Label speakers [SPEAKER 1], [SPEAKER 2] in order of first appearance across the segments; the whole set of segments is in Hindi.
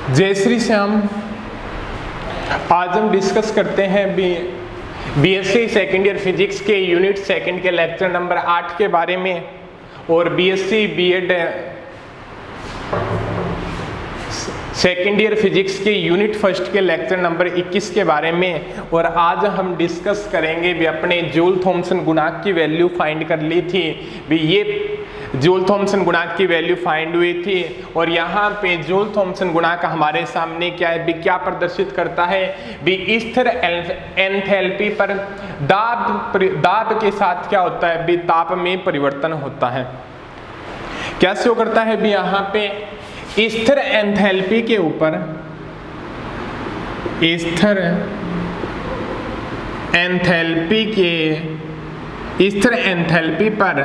[SPEAKER 1] जय श्री श्याम। आज हम डिस्कस करते हैं बीएससी सेकेंड ईयर फिजिक्स के यूनिट सेकंड के लेक्चर नंबर 8 के बारे में और BSc BEd second year physics के यूनिट फर्स्ट के लेक्चर नंबर 21 के बारे में। और आज हम डिस्कस करेंगे भी अपने जूल थॉमसन गुणांक की वैल्यू फाइंड कर ली थी भी, ये जूल थॉमसन गुणांक की वैल्यू फाइंड हुई थी और यहाँ पे जूल थॉमसन गुणांक हमारे सामने क्या है भी, क्या प्रदर्शित करता है भी, स्थिर एंथैल्पी पर दाब के साथ क्या होता है भी, ताप में परिवर्तन होता है। क्या शो करता है भी, यहाँ पे स्थिर एंथैल्पी के ऊपर स्थिर एंथैल्पी पर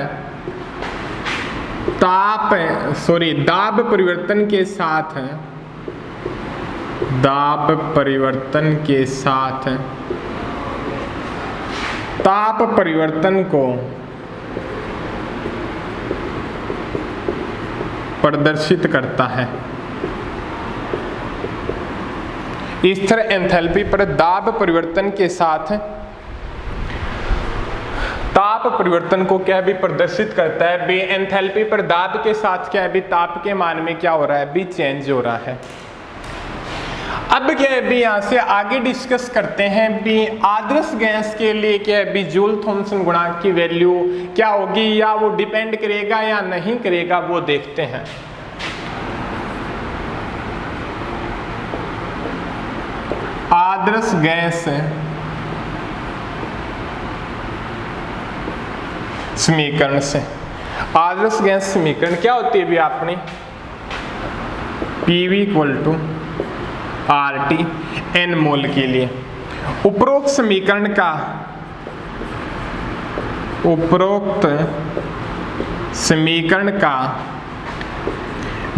[SPEAKER 1] दाब परिवर्तन के साथ ताप परिवर्तन को प्रदर्शित करता है। स्थिर एंथैल्पी पर दाब परिवर्तन के साथ ताप परिवर्तन को क्या भी प्रदर्शित करता है भी, एंथैल्पी पर दाब के साथ क्या है भी, ताप के मान में क्या हो रहा है भी, चेंज हो रहा है। अब क्या है भी, यहाँ से आगे डिस्कस करते हैं भी, आदर्श गैस के लिए क्या है भी, जूल थॉमसन गुणांक की वैल्यू क्या होगी, या वो डिपेंड करेगा या नहीं करेगा, वो देखते हैं। आदर्श गैस समीकरण से, आदर्श गैस समीकरण क्या होती है भी, आपने PV = RT N मोल के लिए उपरोक्त समीकरण का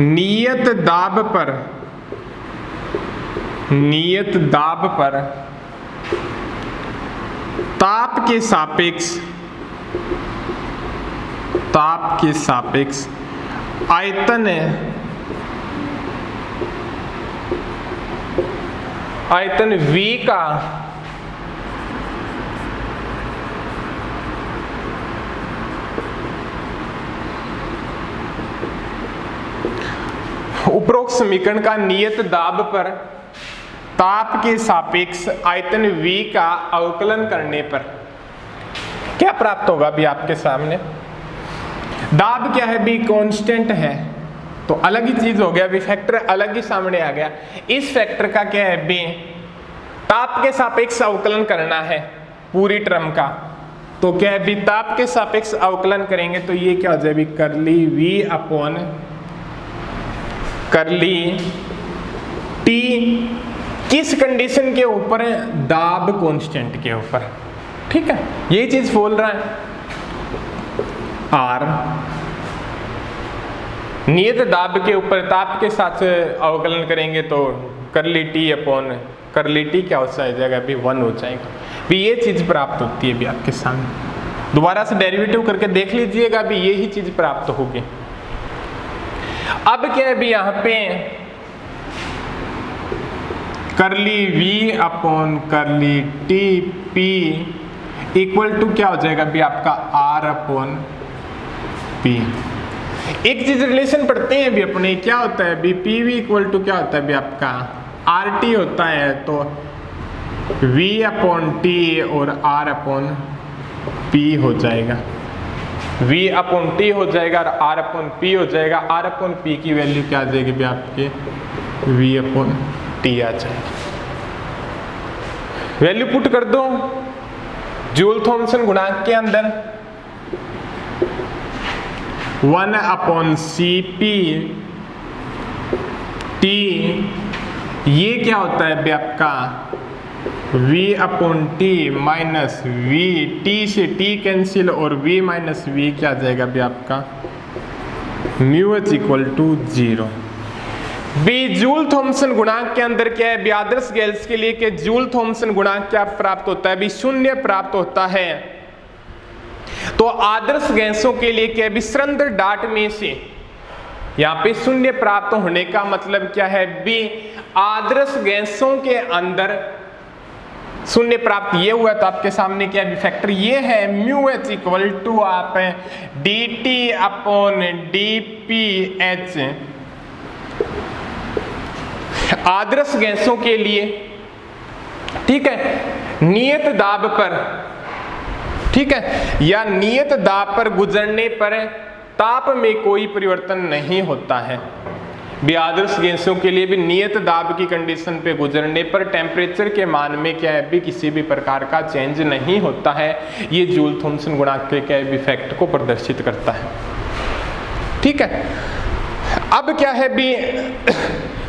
[SPEAKER 1] नियत दाब पर ताप के सापेक्ष आयतन V का उपरोक्त समीकरण का नियत दाब पर ताप के सापेक्ष आयतन V का अवकलन करने पर क्या प्राप्त होगा भी, आपके सामने दाब क्या है भी, कांस्टेंट है तो अलग ही चीज हो गया भी, फैक्टर अलग ही सामने आ गया। इस फैक्टर का क्या है भी, ताप के सापेक्ष अवकलन करना है पूरी टर्म का, तो क्या है भी, ताप के सापेक्ष अवकलन करेंगे तो ये क्या हो जाए भी, करली T किस कंडीशन के ऊपर है, दाब कांस्टेंट के ऊपर। ठीक है, ये चीज बोल रहा है। R नियत दाब के ऊपर ताप के साथ अवकलन करेंगे तो करली T क्या हो जाएगा भी, 1 हो जाएगा भी। ये चीज प्राप्त होती है भी आपके सामने, दोबारा से डेरिवेटिव करके देख लीजिएगा भी, यही चीज प्राप्त होगी। अब क्या है भी, यहाँ पे करली V/करली TP = क्या हो जाएगा भी, आपका R/P। एक चीज रिलेशन पढ़ते हैं भी अपने, क्या होता है भी, PV = क्या होता है भी, आपका RT होता है, तो V/T और R/P हो जाएगा, V/T हो जाएगा और R/P हो जाएगा। R/P की वैल्यू क्या आ जाएगी भी, आपके V/T आ जाएगी। वैल्यू पुट कर दो जूल थॉमसन गुणांक के अंदर, 1/Cp T, ये क्या होता है भी, आपका V/T माइनस V, T से T कैंसिल और V माइनस V क्या आ जाएगा भी, आपका μH = 0। बी जूल थॉमसन गुणांक के अंदर क्या है, आदर्श गैस के लिए कि जूल थॉमसन गुणांक क्या प्राप्त होता है भी, 0 प्राप्त होता है। तो आदर्श गैसों के लिए क्या है, विसरंध्र डाट में से यहाँ पे शून्य प्राप्त होने का मतलब क्या है बी, आदर्श गैसों के अंदर शून्य प्राप्त ये हुआ तो आपके सामने क्या है फैक्टर ये है म्यू एच इक्वल टू आप D T upon D P H आदर्श गैसों के लिए, ठीक है, नियत दाब पर, ठीक है, या नियत दाब पर गुजरने पर ताप में कोई परिवर्तन नहीं होता है। भी आदर्श गैसों के लिए भी नियत दाब की कंडीशन पे गुजरने पर टेम्परेचर के मान में क्या है भी किसी भी प्रकार का चेंज नहीं होता है। ये जूल थॉमसन गुणांक के क्या है इफेक्ट को प्रदर्शित करता है, ठीक है। अब क्या है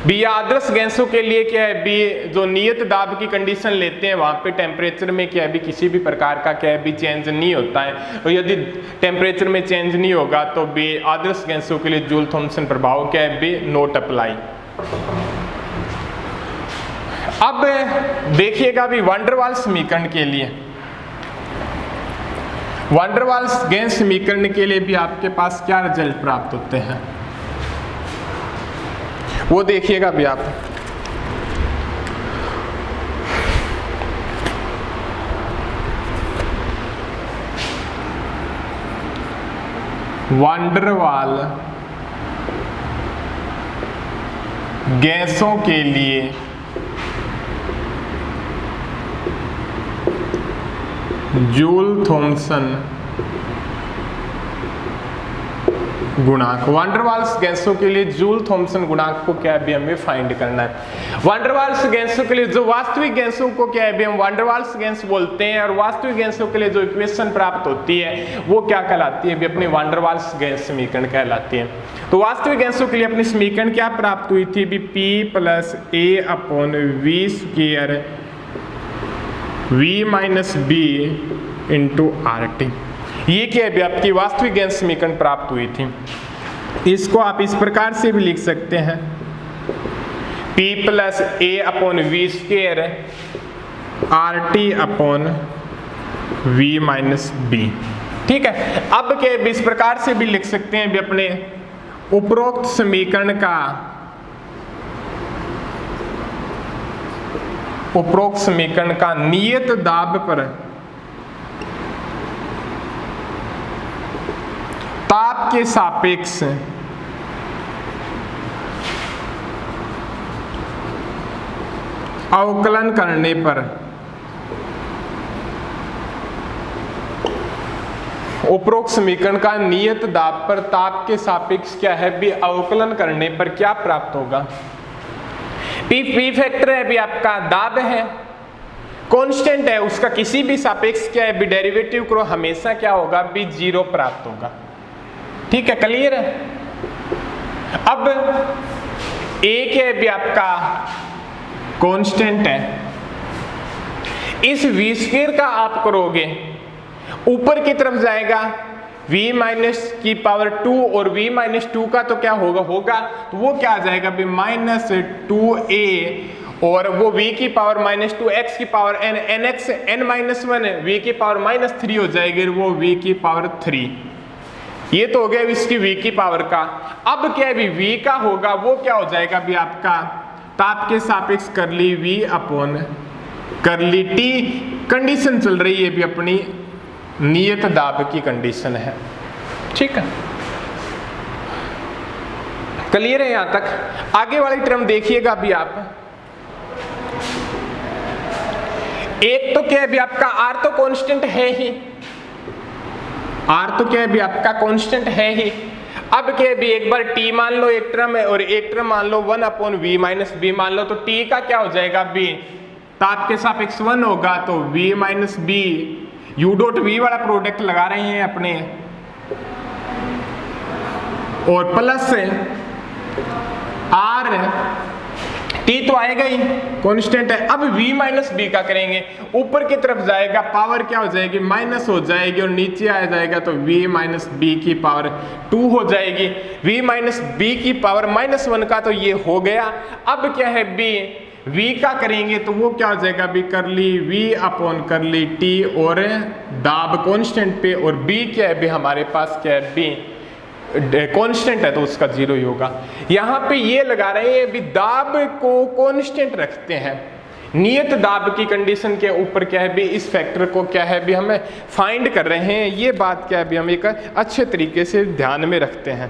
[SPEAKER 1] भी आदर्श गैसों के लिए क्या है भी जो नियत दाब की कंडीशन लेते हैं वहां पे टेम्परेचर में क्या है भी किसी भी प्रकार का क्या है भी चेंज नहीं होता है, और यदि टेम्परेचर में चेंज नहीं होगा तो भी आदर्श गैसों के लिए जूल थॉमसन प्रभाव क्या है भी नोट अप्लाई। अब देखिएगा भी वैन डर वाल्स समीकरण के लिए, वैन डर वाल्स गैस समीकरण के लिए भी आपके पास क्या रिजल्ट प्राप्त होते हैं वो देखिएगा भी आप। वैन डर वाल गैसों के लिए जूल थॉमसन गुणांक, वैन डर वाल्स गैसों के लिए जूल थॉमसन गुणांक को क्या है भी हमें फाइंड करना है। वैन डर वाल्स गैसों के लिए जो वास्तविक गैसों को क्या है भी हम वैन डर वाल्स गैस बोलते हैं, और वास्तविक गैसों के लिए जो इक्वेशन प्राप्त होती है वो क्या कहलाती है भी अपनी वैन डर वाल्स गैस समीकरण कहलाती है। तो वास्तविक गैसों के लिए अपनी समीकरण क्या प्राप्त हुई थी भी P plus A upon V square V minus B into RT, ये क्या है आपकी वास्तविक गैस समीकरण प्राप्त हुई थी। इसको आप इस प्रकार से भी लिख सकते हैं P plus A upon V square RT upon V minus B, ठीक है। अब क्या इस प्रकार से भी लिख सकते हैं भी अपने उपरोक्त समीकरण का, उपरोक्त समीकरण का नियत दाब पर ताप के सापेक्ष अवकलन करने पर उपरोक्त समीकरण का नियत दाब पर ताप के सापेक्ष क्या है भी अवकलन करने पर क्या प्राप्त होगा। पी फैक्टर है भी आपका दाब है, कांस्टेंट है, उसका किसी भी सापेक्ष क्या है भी डेरिवेटिव करो हमेशा क्या होगा भी जीरो प्राप्त होगा, ठीक है, क्लियर है। अब एक है भी आपका कांस्टेंट है, इस v स्क्वायर का आप करोगे ऊपर की तरफ जाएगा v माइनस की पावर 2 और v माइनस 2 का तो क्या होगा तो वो क्या आ जाएगा भी माइनस 2a और वो v की पावर माइनस 2 x की power n nx n minus 1 v की पावर माइनस 3 हो जाएगी, वो v की पावर 3, ये तो हो गया इसकी v की पावर का। अब क्या है भी v का होगा वो क्या हो जाएगा भी आपका ताप के सापेक्ष करली v upon curly t, condition चल रही है भी अपनी नियत दाब की कंडीशन है, ठीक है, क्लियर है यहां तक। आगे वाली टर्म देखिएगा भी आप, एक तो क्या है भी आपका r तो कांस्टेंट है ही, r तो क्या है भी आपका कांस्टेंट है ही। अब क्या है भी एक बार t मान लो एक टर्म है और एक टर्म मान लो 1 अपॉन v माइनस b मान लो, तो t का क्या हो जाएगा b ताप के सापेक्ष 1 होगा तो v minus b u dot v वाला प्रोडक्ट लगा रहे हैं अपने, और प्लस r t तो आएगा ही कांस्टेंट है। अब v माइनस b का करेंगे, ऊपर की तरफ जाएगा पावर क्या हो जाएगी माइनस हो जाएगी, और नीचे आ जाएगा तो v माइनस b की पावर 2 हो जाएगी। v माइनस b की पावर माइनस 1 का तो ये हो गया। अब क्या है b v का करेंगे तो वो क्या हो जाएगा भी करली v अपॉन करली t और दाब कांस्टेंट पे, और b क्या है भी हमारे पास क्या है b कांस्टेंट है तो उसका 0 ही होगा। यहाँ पे ये लगा रहे हैं भी दाब को कांस्टेंट रखते हैं, नियत दाब की कंडीशन के ऊपर क्या है भी इस फैक्टर को क्या है भी हमें फाइंड कर रहे हैं। ये बात क्या है भी हम एक अच्छे तरीके से ध्यान में रखते हैं,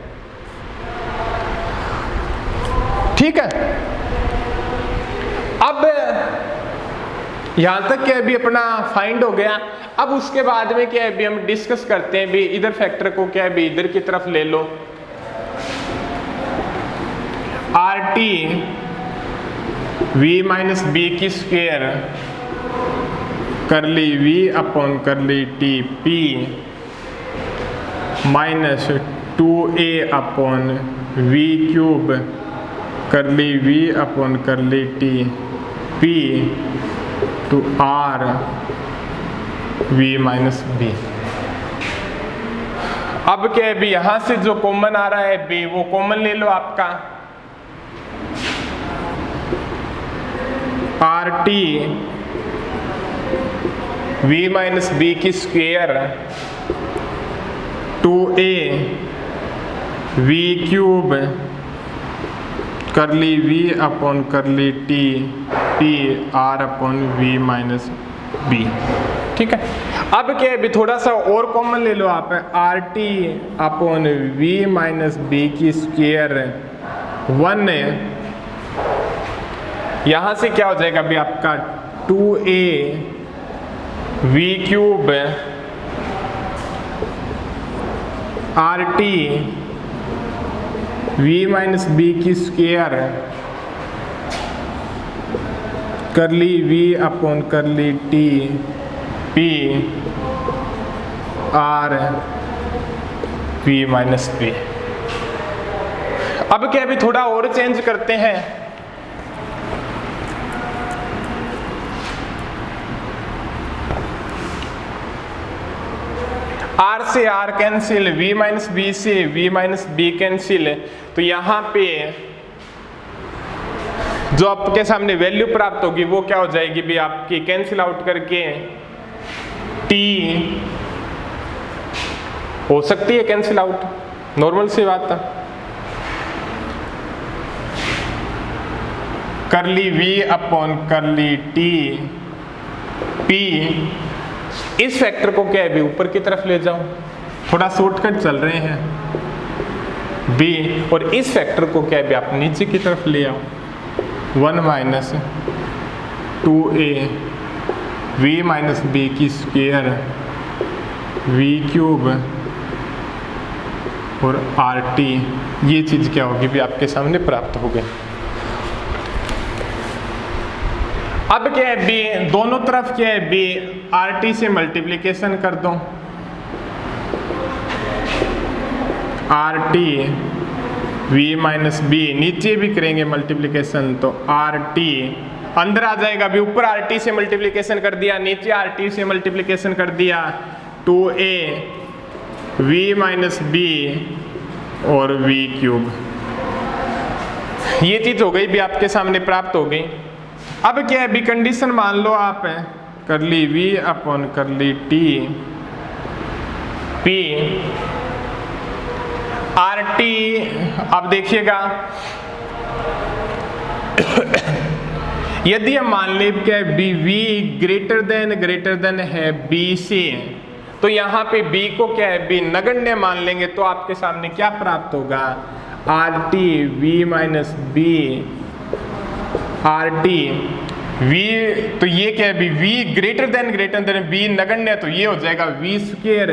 [SPEAKER 1] ठीक है। अब यहां तक क्या है भी अपना फाइंड हो गया। अब उसके बाद में क्या है भी हम डिस्कस करते हैं भी इधर फैक्टर को क्या है भी इधर की तरफ ले लो, R T V minus B की square curly V upon curly T P minus 2a upon V cube curly V upon curly T P two R V minus B. अब क्या है भी यहां से जो कॉमन आ रहा है बी वो कॉमन ले लो आपका, R T V minus B की square 2a V cube curly V upon curly T P R upon V minus B, ठीक है। अब क्या है भी थोड़ा सा और कॉमन ले लो आप, R T upon V minus B की स्क्वायर 1 यहां से क्या हो जाएगा भी आपका 2a V cube R T V minus B की square curly V upon curly T P R V minus B. अब क्या भी थोड़ा और चेंज करते हैं, आर से R cancel, V minus B से वी माइनस बी कैंसिल, तो यहाँ पे जो आपके सामने वैल्यू प्राप्त होगी वो क्या हो जाएगी भी आपकी कैंसिल आउट करके टी हो सकती है कैंसिल आउट, नॉर्मल सी बात है। करली V upon curly T P, इस फैक्टर को क्या है भी ऊपर की तरफ ले जाओ, थोड़ा शॉर्टकट चल रहे हैं बी, और इस फैक्टर को क्या है भी आप नीचे की तरफ ले आओ, 1 minus 2a V minus B की स्क्वायर वी क्यूब और आर टी, ये चीज़ क्या होगी भी आपके सामने प्राप्त हो गई। अब क्या है बी, दोनों तरफ क्या है बी आर टी से मल्टीप्लिकेशन कर दो, R T V minus B, नीचे भी करेंगे मल्टीप्लिकेशन तो आर टी अंदर आ जाएगा भी, ऊपर आर टी से मल्टीप्लिकेशन कर दिया, नीचे आर टी से मल्टीप्लिकेशन कर दिया, 2a वी माइनस बी और वी क्यूब, ये चीज हो गई भी आपके सामने प्राप्त हो गई। अब क्या है भी कंडीशन मान लो आप, करली V upon curly T P R T, अब देखिएगा यदि हम मान ले क्या बी वी ग्रेटर देन है बी से, तो यहाँ पे बी को क्या है बी नगण्य मान लेंगे, तो आपके सामने क्या प्राप्त होगा, R T V minus B R T V, तो ये क्या है B V greater than B नगण्य, तो ये हो जाएगा V square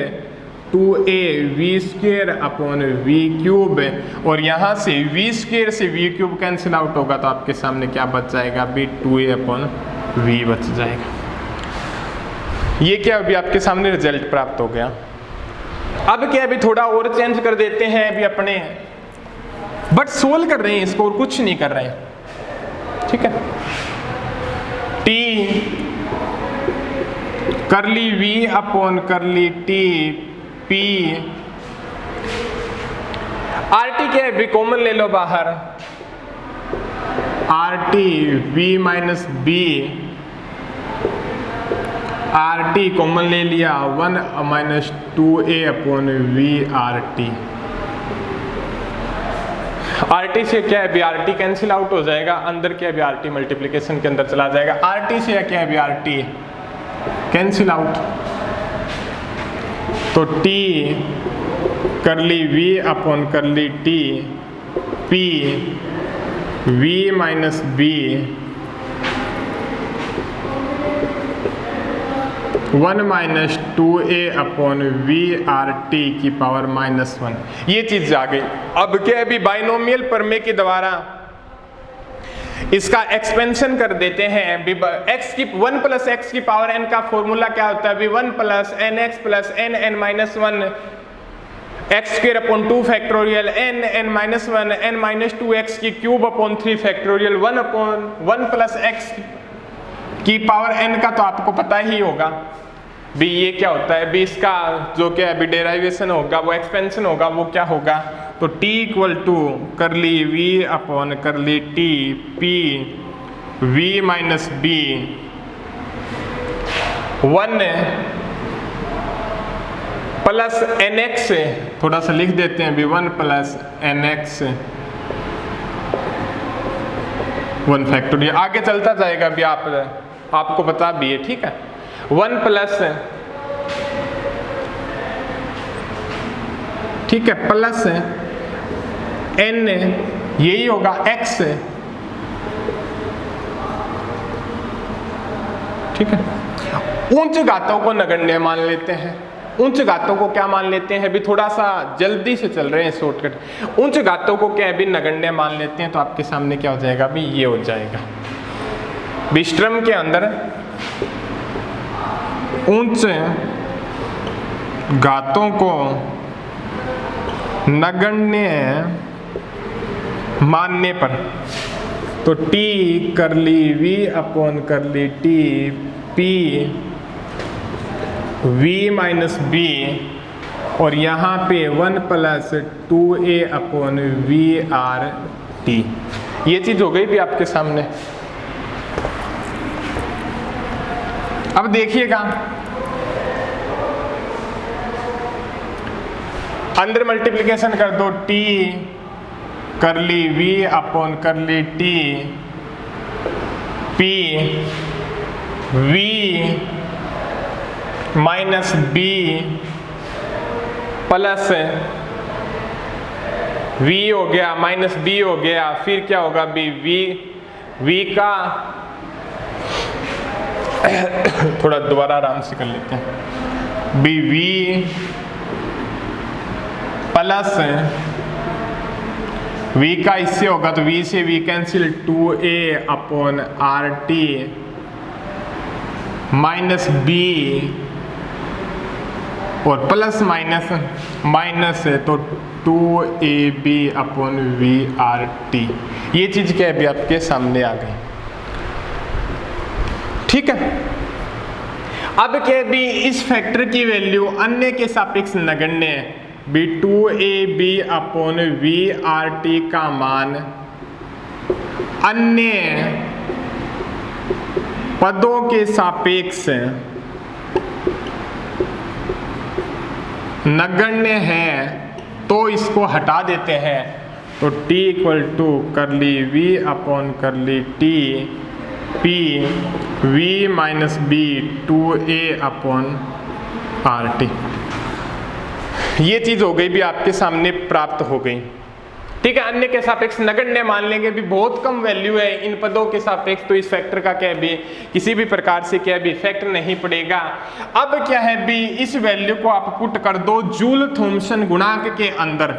[SPEAKER 1] 2a V square upon V cube, और यहाँ से वी स्क्वायर से वी क्यूब कैंसिल आउट होगा, तो आपके सामने क्या बच जाएगा भी 2a अपॉन वी बच जाएगा। ये क्या अभी आपके सामने रिजल्ट प्राप्त हो गया। अब क्या अभी थोड़ा और चेंज कर देते हैं अभी अपने, बट सोल्व कर रहे हैं इसको और कुछ नहीं कर रहे हैं, ठीक है। T curly V upon curly T P, R T क्या है भी कॉमन ले लो बाहर, R T V minus B, R T common ले लिया, 1 minus 2a upon V R T, R T से क्या है अभी, आर टी कैंसिल आउट हो जाएगा, अंदर क्या है अभी, आर टी मल्टीप्लीकेशन के अंदर चला जाएगा। आर टी से क्या है अभी, आर टी कैंसिल आउट, तो T curly V upon curly T P V minus B 1 minus 2a upon V R T की पावर -1, ये चीज आ गई। अब क्या अभी बाइनोमियल प्रमेय के द्वारा इसका एक्सपेंशन कर देते हैं। x की 1 प्लस एक्स की पावर n का फॉर्मूला क्या होता है अभी, 1 plus N X plus N N minus 1 X square upon 2 factorial N N minus 1 N minus 2 X की cube upon 3 factorial 1 upon 1 plus X की पावर n का तो आपको पता ही होगा भी ये क्या होता है भी, इसका जो क्या है डेराइवेशन होगा वो एक्सपेंशन होगा, वो क्या होगा, तो t equal to curly v upon curly t p v minus b 1 plus N X, थोड़ा सा लिख देते हैं भी 1 प्लस एन एक्स 1 फैक्टोरियल, आगे चलता जाएगा भी, आपको पता भी है, ठीक है। 1 प्लस, ठीक है, प्लस एन यही होगा एक्स, ठीक है। उच्च घातों को नगण्य मान लेते हैं, उच्च घातों को क्या मान लेते हैं, अभी थोड़ा सा जल्दी से चल रहे हैं शॉर्टकट। उच्च घातों को क्या अभी नगण्य मान लेते हैं, तो आपके सामने क्या हो जाएगा अभी, ये हो जाएगा विस्ट्रम के अंदर उच्च घातों को नगण्य मानने पर, तो t करली v upon curly t p v minus b और यहाँ पे 1 plus 2a upon v are T, ये चीज हो गई भी आपके सामने। अब देखिएगा अंदर मल्टीप्लिकेशन कर दो, t करली v upon curly t p v minus b plus v हो गया माइनस b हो गया, फिर क्या होगा b v का थोड़ा दोबारा आराम से कर लेते हैं, बी वी प्लस v का इससे होगा तो v से v cancel 2a upon R T minus b और प्लस माइनस माइनस है तो 2ab upon V R T, ये चीज क्या है अभी आपके सामने आ गई, ठीक है। अब क्या भी इस फैक्टर की वैल्यू अन्य के सापेक्ष नगण्य है, B 2ab upon V R T का मान अन्य पदों के सापेक्ष नगण्य है तो इसको हटा देते हैं, तो t equal to curly v upon curly t p v minus b 2a upon are T, ये चीज हो गई भी आपके सामने प्राप्त हो गई, ठीक है। अन्य के सापेक्ष नगण्य मान लेंगे भी, बहुत कम वैल्यू है इन पदों के सापेक्ष, तो इस फैक्टर का क्या है भी किसी भी प्रकार से क्या भी इफेक्ट नहीं पड़ेगा। अब क्या है भी इस वैल्यू को आप पुट कर दो जूल थॉमसन गुणांक के अंदर,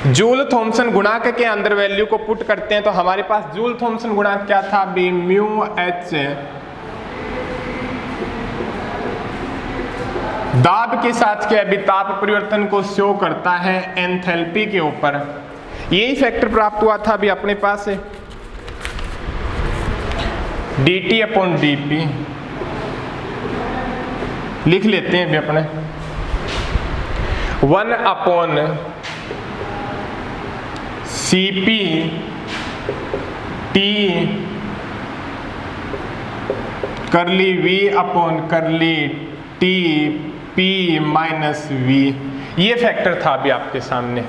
[SPEAKER 1] जूल थॉमसन गुणांक के अंदर वैल्यू को पुट करते हैं तो हमारे पास जूल थॉमसन गुणांक क्या था बी म्यू एच दाब के साथ क्या है ताप परिवर्तन को शो करता है एंथैल्पी के ऊपर, यही फैक्टर प्राप्त हुआ था अभी अपने पास है dt अपॉन dp, लिख लेते हैं अभी अपने 1 अपॉन cp t करली v upon curly t p minus v, ये फैक्टर था अभी आपके सामने।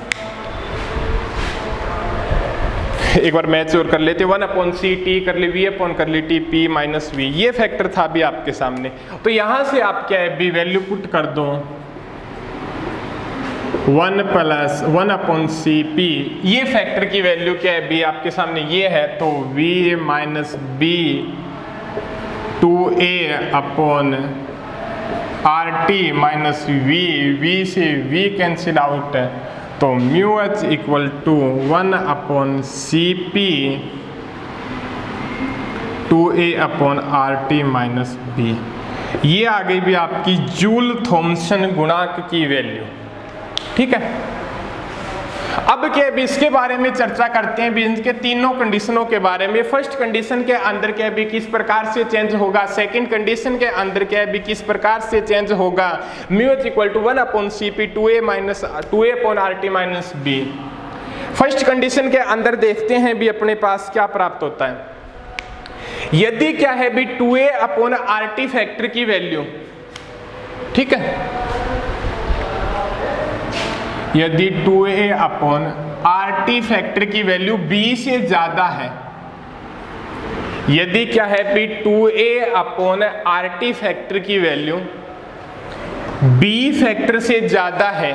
[SPEAKER 1] एक बार मैच और कर लेते, 1/c कर ली v अपॉन कर ली t p माइनस v, ये फैक्टर था अभी आपके सामने। तो यहां से आप क्या है, बी वैल्यू पुट कर दो 1 + 1/cp, ये फैक्टर की वैल्यू क्या है, बी आपके सामने ये है, तो v minus B 2a upon RT minus v से v कैंसिल आउट है, तो mu H equal to 1/cp 2a upon RT minus b। ये आ गई भी आपकी जूल थॉमसन गुणांक की वैल्यू। ठीक है, अब क्या है, इसके बारे में चर्चा करते हैं भी, इनके तीनों कंडीशनों के बारे में। फर्स्ट कंडीशन के अंदर क्या है भी किस प्रकार से चेंज होगा, सेकंड कंडीशन के अंदर क्या है भी किस प्रकार से चेंज होगा, mu H equal to 1/cp 2a upon RT minus b। First condition के अंदर देखते हैं भी अपने पास क्या प्राप्त होता है। यदि क्या है भी 2a अपॉन RT फैक्टर की वैल्यू, ठीक है, यदि 2a अपॉन RT फैक्टर की वैल्यू b से ज्यादा है, यदि क्या है भी 2a अपॉन RT फैक्टर की वैल्यू b फैक्टर से ज्यादा है,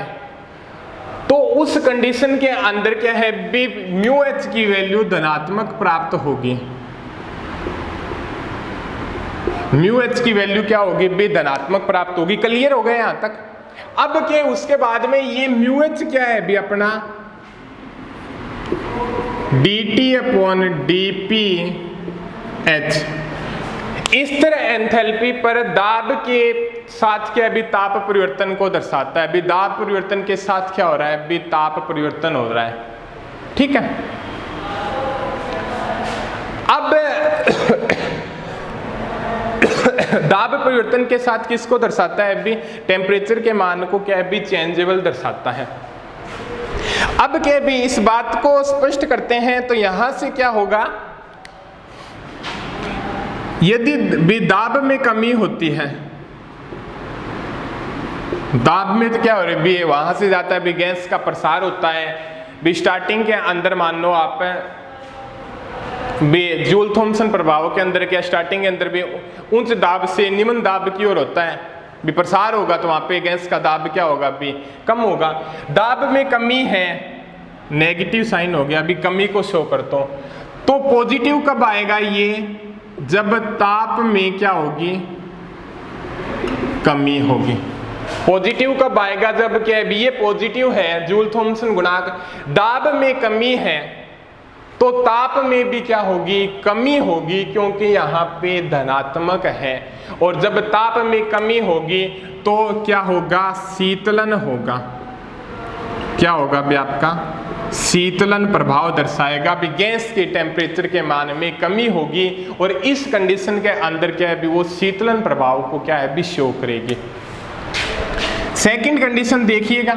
[SPEAKER 1] तो उस कंडीशन के अंदर क्या है भी म्यू एच की वैल्यू धनात्मक प्राप्त होगी। म्यू एच की वैल्यू क्या होगी भी धनात्मक प्राप्त होगी। क्लियर हो गया यहां तक। अब क्या उसके बाद में ये म्यू एच क्या है भी अपना dt अपॉन dp h, इस तरह एंथैल्पी पर दाब के साथ क्या भी ताप परिवर्तन को दर्शाता है। भी दाब परिवर्तन के साथ क्या हो रहा है भी ताप परिवर्तन हो रहा है। ठीक है, अब दाब परिवर्तन के साथ किसको दर्शाता है भी, टेम्परेचर के मान को क्या है भी चेंजेबल दर्शाता है। अब क्या भी इस बात को स्पष्ट करते हैं, तो यहां से क्या होगा, यदि भी दाब में कमी होती है, दाब में तो क्या हो रहा है भी वहां से जाता है भी गैस का प्रसार होता है। भी स्टार्टिंग के अंदर मान लो आप जूल थॉमसन प्रभाव के अंदर क्या स्टार्टिंग के अंदर भी उच्च दाब से निम्न दाब की ओर होता है, भी प्रसार होगा तो वहां पे गैस का दाब क्या होगा भी कम होगा। दाब में कमी है, नेगेटिव साइन हो गया, अभी कमी को शो करता हूं। तो पॉजिटिव कब आएगा ये, जब ताप में क्या होगी कमी होगी। पॉजिटिव कब आएगा, जब क्या है ये पॉजिटिव है जूल थॉमसन गुणांक, दाब में कमी है तो ताप में भी क्या होगी कमी होगी, क्योंकि यहाँ पे धनात्मक है। और जब ताप में कमी होगी तो क्या होगा शीतलन होगा। क्या होगा भी आपका शीतलन प्रभाव दर्शाएगा, भी गैस के टेम्परेचर के मान में कमी होगी, और इस कंडीशन के अंदर क्या है भी वो शीतलन प्रभाव को क्या है भी शो करेगी। सेकंड कंडीशन देखिएगा,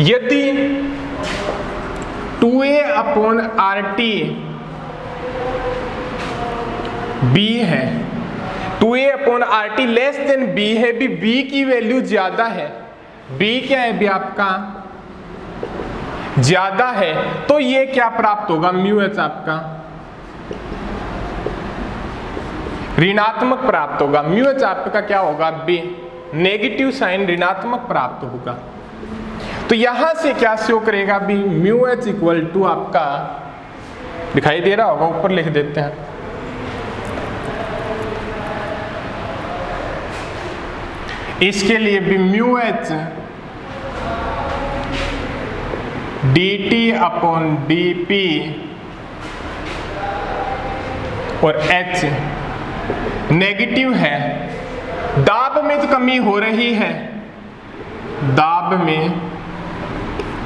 [SPEAKER 1] यदि 2a अपॉन RT b है, 2a upon RT less than b है, भी b की वैल्यू ज्यादा है, b क्या है भी आपका ज्यादा है, तो ये क्या प्राप्त होगा म्यू एच आपका ऋणात्मक प्राप्त होगा। म्यू एच आपका क्या होगा बी नेगेटिव साइन ऋणात्मक प्राप्त होगा। तो यहां से क्या शो करेगा भी म्यू एच इक्वल टू आपका दिखाई दे रहा होगा, ऊपर लिख देते हैं, इसके लिए भी mu H dt upon dp और h नेगेटिव है। दाब में तो कमी हो रही है, दाब में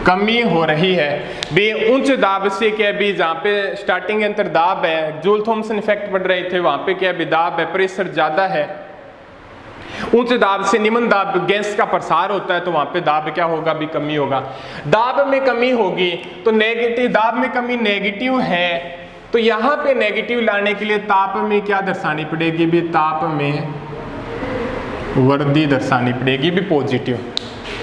[SPEAKER 1] कमी हो रही है, भी उच्च दाब से क्या भी जहाँ पे स्टार्टिंग के अंदर दाब है, जूल थॉमसन इफेक्ट बढ़ रहे थे, वहां पे क्या भी दाब है, प्रेशर ज्यादा है। उच्च दाब से निम्न दाब गैस का प्रसार होता है, तो वहां पे दाब क्या होगा भी कमी होगा। दाब में कमी होगी तो नेगेटिव, दाब में कमी नेगेटिव है, तो यहां पे नेगेटिव लाने के लिए ताप में क्या दर्शानी पड़ेगी भी ताप में वृद्धि दर्शानी पड़ेगी भी पॉजिटिव।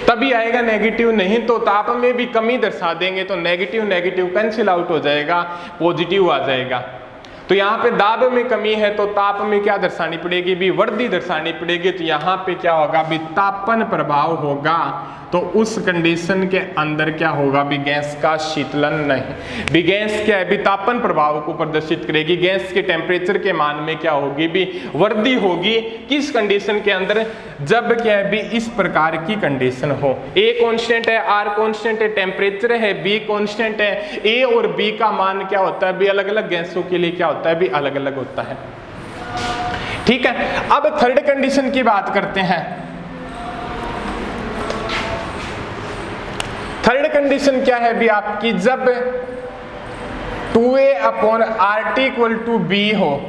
[SPEAKER 1] तभी आएगा नेगेटिव, नहीं तो ताप में भी कमी दर्शा देंगे तो नेगेटिव नेगेटिव कैंसिल आउट हो जाएगा, पॉजिटिव आ जाएगा। तो यहाँ पे दाब में कमी है तो ताप में क्या दर्शानी पड़ेगी भी, वृद्धि दर्शानी पड़ेगी। तो यहाँ पे क्या होगा भी, तापन प्रभाव होगा। तो उस कंडीशन के अंदर क्या होगा भी, गैस का शीतलन नहीं, भी गैस क्या है भी तापन प्रभाव को प्रदर्शित करेगी। गैस के टेम्परेचर के मान में क्या होगी भी, वृद्धि होगी। किस कंडीशन के अंदर, जब क्या है भी इस प्रकार की कंडीशन हो, ए कांस्टेंट है, आर कांस्टेंट है, टेम्परेचर है, बी कांस्टेंट है। ए और बी का मान क्या होता है भी, अलग अलग गैसों के लिए क्या होता है भी, अलग अलग होता है। ठीक है, अब थर्ड कंडीशन की बात करते हैं। थर्ड कंडीशन क्या है भी आपकी, जब 2A/RT इक्वल टू बी हो,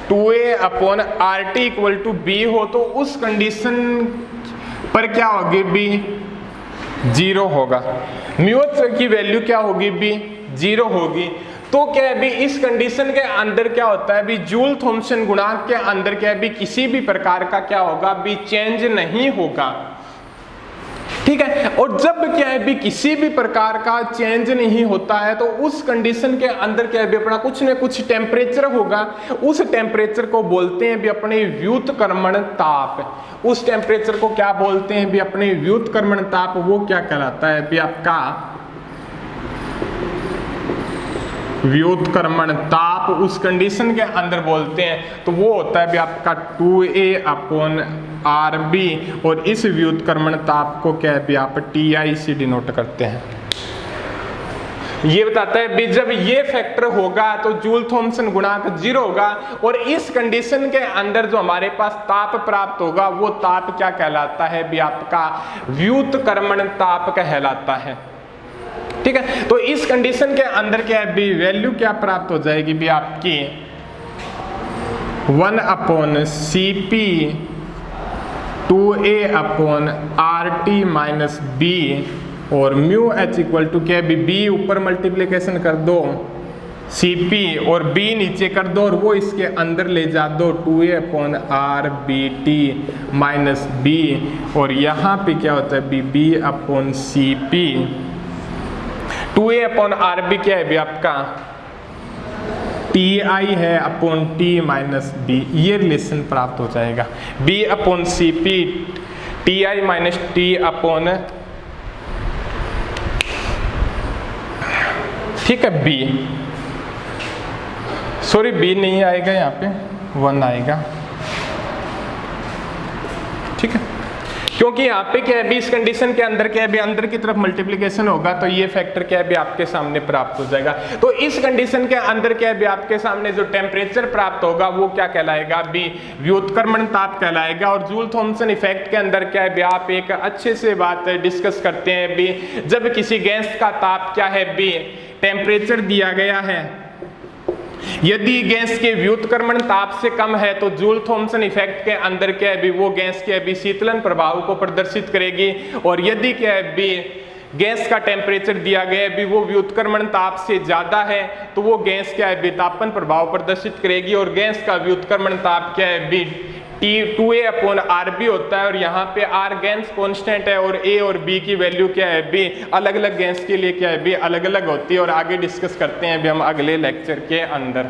[SPEAKER 1] 2A/RT इक्वल टू बी हो, तो उस कंडीशन पर क्या होगी भी, 0 होगा। म्यू की वैल्यू क्या होगी भी, 0 होगी। तो क्या है भी इस कंडीशन के अंदर क्या होता है भी, जूल थॉमसन गुणांक के अंदर क्या है भी, किसी भी प्रकार का क्या होगा भी, चेंज नहीं होगा। ठीक है, और जब क्या है भी किसी भी प्रकार का चेंज नहीं होता है तो उस कंडीशन के अंदर क्या है भी, अपना कुछ न कुछ टेम्परेचर होगा। उस टेम्परेचर को बोलते हैं भी अपने व्युत्क्रमण ताप। उस टेम्परेचर को क्या बोलते हैं भी, अपने व्युत्क्रमण ताप। वो क्या कहलाता है भी आपका व्युत्क्रमण ताप, उस कंडीशन के अंदर बोलते हैं। तो वो होता है भी आपका 2A/RB, और इस व्युत्क्रमण ताप को क्या है भी आप TI से डिनोट करते हैं। ये बताता है भी जब ये फैक्टर होगा तो जूल थॉमसन गुणांक 0 होगा, और इस कंडीशन के अंदर जो हमारे पास ताप प्राप्त होगा वो ताप क्या कहलाता है भी, आपका व्युत्क्रमण ताप कहलाता है। ठीक है, तो इस कंडीशन के अंदर क्या है भी, वैल्यू क्या प्राप्त हो जाएगी भी आपकी 1/Cp 2A/RT माइनस बी, और म्यू एच इक्वल टू क्या है भी, बी ऊपर मल्टीप्लीकेशन कर दो Cp और b नीचे कर दो, और वो इसके अंदर ले जा दो 2A/RBT माइनस बी, और यहाँ पे क्या होता है भी, B/Cp। 2A/RB क्या है भी आपका TI है अपॉन T माइनस B, ये रिलेशन प्राप्त हो जाएगा। B/Cp TI minus T upon, ठीक है, B, सॉरी B नहीं आएगा, यहाँ पे 1 आएगा। ठीक है, क्योंकि यहाँ पे क्या है भी इस कंडीशन के अंदर क्या है भी, अंदर की तरफ मल्टीप्लिकेशन होगा तो ये फैक्टर क्या है भी आपके सामने प्राप्त हो जाएगा। तो इस कंडीशन के अंदर क्या है भी आपके सामने जो टेम्परेचर प्राप्त होगा वो क्या कहलाएगा भी, व्युत्क्रमण ताप कहलाएगा। और जूल थॉमसन इफेक्ट के अंदर क्या है भी, आप एक अच्छे से बात डिस्कस करते हैं भी, जब किसी गैस का ताप क्या है भी, टेम्परेचर दिया गया है, यदि गैस के व्युत्क्रमण ताप से कम है तो जूल थॉमसन इफेक्ट के अंदर क्या है भी, वो गैस के भी शीतलन प्रभाव को प्रदर्शित करेगी। और यदि क्या है भी गैस का टेम्परेचर दिया गया है भी, वो व्युत्क्रमण ताप से ज्यादा है तो वो गैस क्या है भी, तापन प्रभाव प्रदर्शित करेगी। और गैस का व्युत्क्रमण ताप क्या है भी, 2A/RB होता है, और यहाँ पे R गैस कांस्टेंट है, और A और B की वैल्यू क्या है भी, अलग अलग गैस के लिए क्या है भी, अलग अलग होती है। और आगे डिस्कस करते हैं भी हम अगले लेक्चर के अंदर।